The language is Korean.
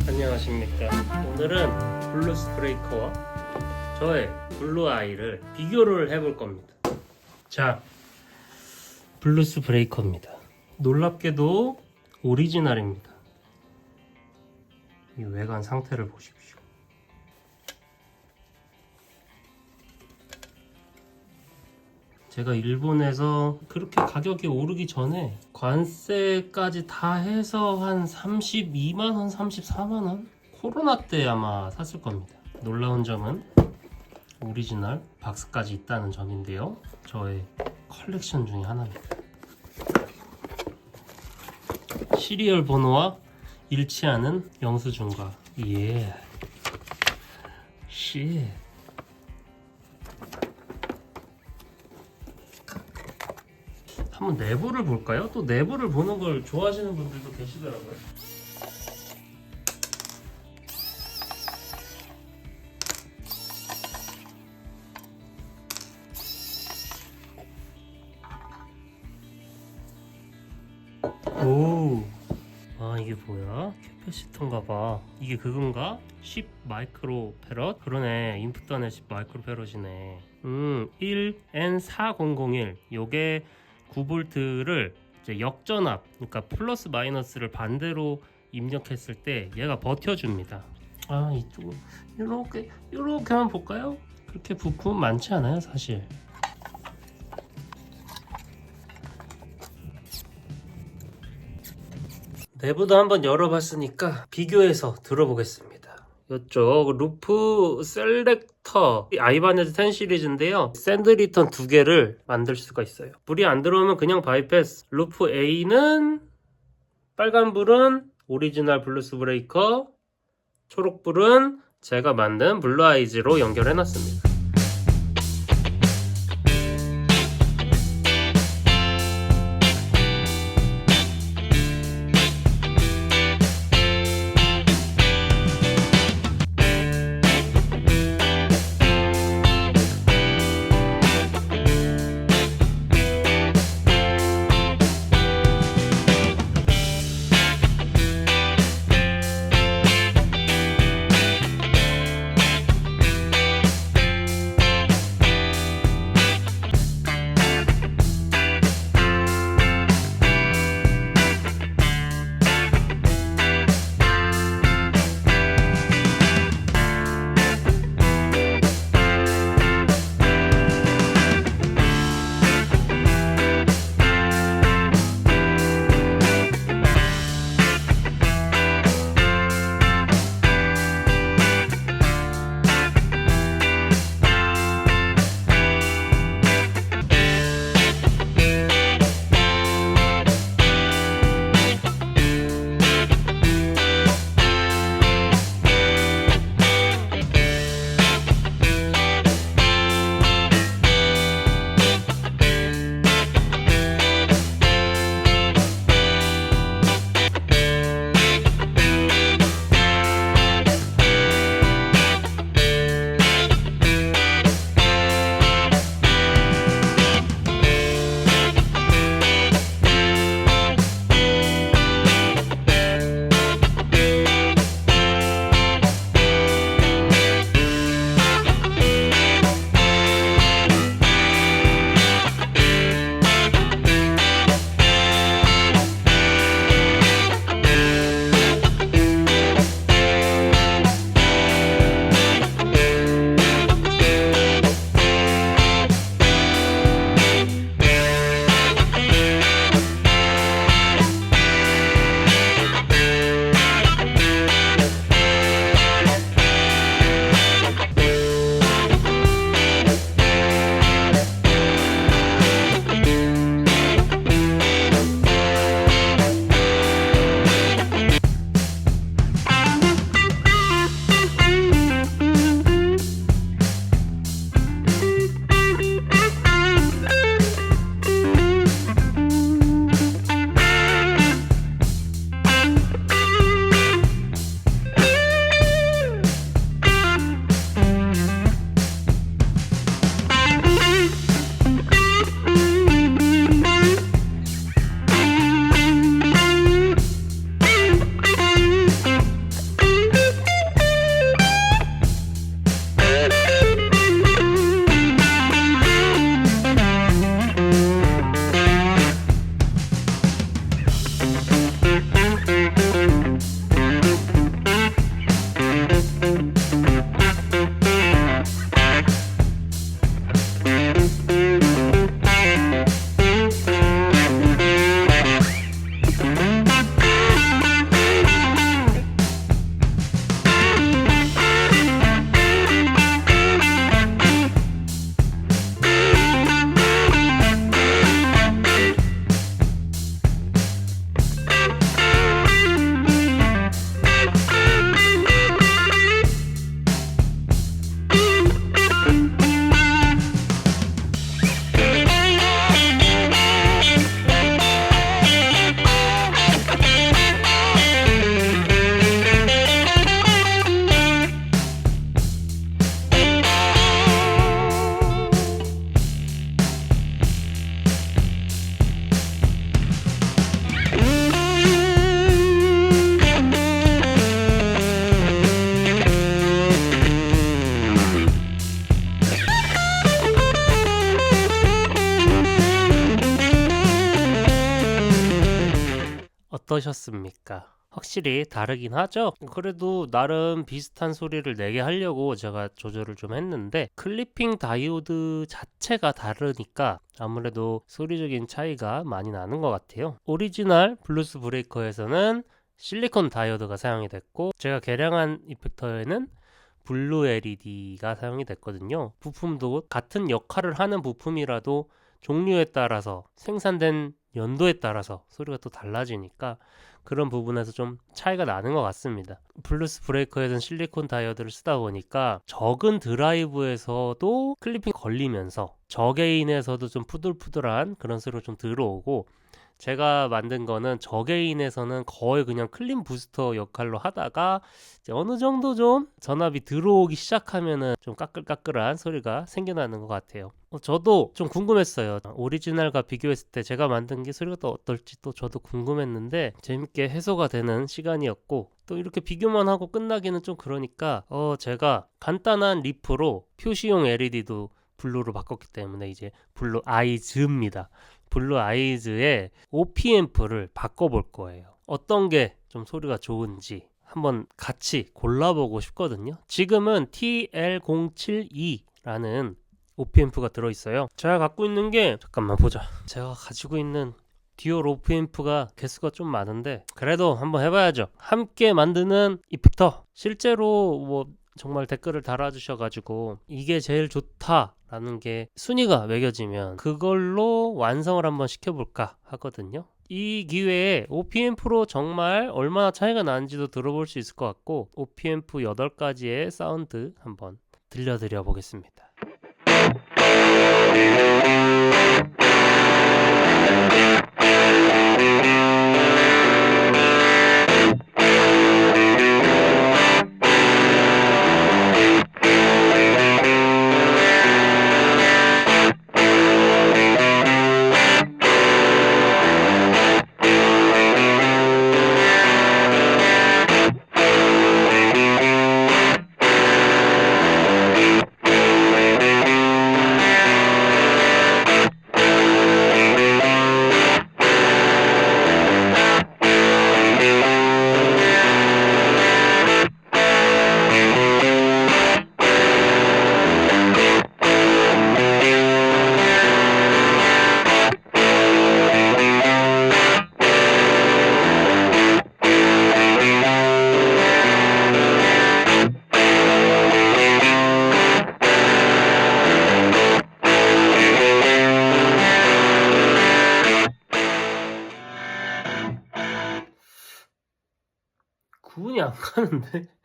안녕하십니까. 오늘은 블루스 브레이커와 저의 블루아이를 비교를 해볼 겁니다. 자, 블루스 브레이커입니다. 놀랍게도 오리지널입니다. 이 외관 상태를 보십시오. 제가 일본에서 그렇게 가격이 오르기 전에 관세까지 다 해서 한 32만원, 34만원? 코로나 때 아마 샀을 겁니다. 놀라운 점은 오리지널 박스까지 있다는 점인데요. 저의 컬렉션 중에 하나입니다. 시리얼 번호와 일치하는 영수증과 예. 씨. 한번 내부를 볼까요? 또 내부를 보는 걸 좋아하시는 분들도 계시더라고요. 오, 아 이게 뭐야? 캐패시터인가봐. 이게 그건가? 10 마이크로 페럿? 그러네. 인풋 안에 10 마이크로 페럿이네. 1N4001. 요게 9V를 이제 역전압, 그러니까 플러스 마이너스를 반대로 입력했을 때 얘가 버텨줍니다. 아, 이쪽은 이렇게 한번 볼까요? 그렇게 부품 많지 않아요, 사실. 내부도 한번 열어봤으니까 비교해서 들어보겠습니다. 이쪽 루프 셀렉터 아이바네즈 10 시리즈인데요. 샌드 리턴 두 개를 만들 수가 있어요. 불이 안 들어오면 그냥 바이패스. 루프 A는 빨간불은 오리지널 블루스 브레이커, 초록불은 제가 만든 블루 아이즈로 연결해 놨습니다. 어떠셨습니까? 확실히 다르긴 하죠? 그래도 나름 비슷한 소리를 내게 하려고 제가 조절을 좀 했는데 클리핑 다이오드 자체가 다르니까 아무래도 소리적인 차이가 많이 나는 것 같아요. 오리지널 블루스 브레이커에서는 실리콘 다이오드가 사용이 됐고 제가 개량한 이펙터에는 블루 LED가 사용이 됐거든요. 부품도 같은 역할을 하는 부품이라도 종류에 따라서 생산된 연도에 따라서 소리가 또 달라지니까 그런 부분에서 좀 차이가 나는 것 같습니다. 블루스 브레이커에서는 실리콘 다이오드를 쓰다 보니까 적은 드라이브에서도 클리핑 걸리면서 저게인에서도 좀 푸들푸들한 그런 소리가 좀 들어오고 제가 만든 거는 저게인에서는 거의 그냥 클린 부스터 역할로 하다가 이제 어느 정도 좀 전압이 들어오기 시작하면은 좀 까끌까끌한 소리가 생겨나는 것 같아요. 저도 좀 궁금했어요. 오리지널과 비교했을 때 제가 만든 게 소리가 또 어떨지 또 저도 궁금했는데 재밌게 해소가 되는 시간이었고 또 이렇게 비교만 하고 끝나기는 좀 그러니까 제가 간단한 리프로 표시용 LED도 블루로 바꿨기 때문에 이제 블루 아이즈입니다. 블루 아이즈의 OP앰프를 바꿔볼 거예요. 어떤 게 좀 소리가 좋은지 한번 같이 골라보고 싶거든요. 지금은 TL072라는 OP앰프가 들어있어요. 제가 갖고 있는 게 잠깐만 보자. 제가 가지고 있는 듀얼 OP앰프가 개수가 좀 많은데 그래도 한번 해봐야죠. 함께 만드는 이펙터 실제로 뭐 정말 댓글을 달아주셔가지고 이게 제일 좋다라는 게 순위가 매겨지면 그걸로 완성을 한번 시켜볼까 하거든요. 이 기회에 OP앰프로 정말 얼마나 차이가 나는지도 들어볼 수 있을 것 같고 OP앰프 8가지의 사운드 한번 들려드려 보겠습니다. 구분이 안 가는데